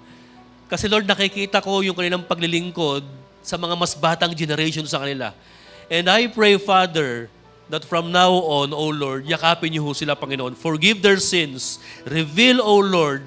Kasi Lord, nakikita ko yung kanilang paglilingkod sa mga mas batang generation sa kanila. And I pray, Father, that from now on, O Lord, yakapin niyo sila, Panginoon. Forgive their sins. Reveal, O Lord,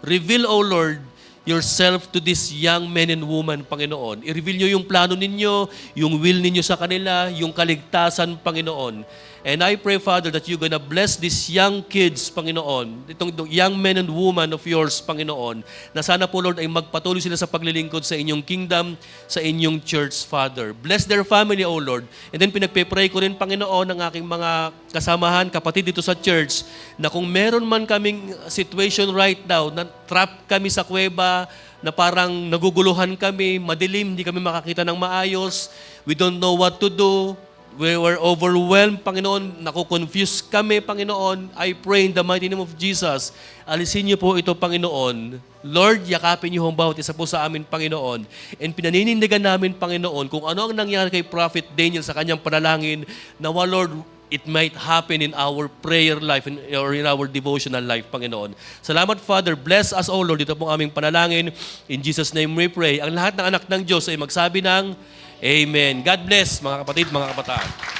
reveal, O Lord, yourself to these young men and women, Panginoon. I-reveal niyo yung plano ninyo, yung will ninyo sa kanila, yung kaligtasan, Panginoon. And I pray, Father, that you're gonna bless these young kids, Panginoon, itong young men and women of yours, Panginoon, na sana po, Lord, ay magpatuloy sila sa paglilingkod sa inyong kingdom, sa inyong church, Father. Bless their family, O Lord. And then pinagpe-pray ko rin, Panginoon, ng aking mga kasamahan, kapatid dito sa church, na kung meron man kaming situation right now, na trap kami sa kuweba, na parang naguguluhan kami, madilim, hindi kami makakita ng maayos, we don't know what to do, We were overwhelmed, Panginoon. Naku-confuse kami, Panginoon. I pray in the mighty name of Jesus. Alisin niyo po ito, Panginoon. Lord, yakapin niyo ang bawat isa po sa amin, Panginoon. And pinaninindigan namin, Panginoon, kung ano ang nangyari kay Prophet Daniel sa kanyang panalangin, nawa, Lord, it might happen in our prayer life or in our devotional life, Panginoon. Salamat, Father. Bless us, O Lord. Ito pong aming panalangin. In Jesus' name we pray. Ang lahat ng anak ng Diyos ay magsabi ng Amen. God bless, mga kapatid, mga kabataan.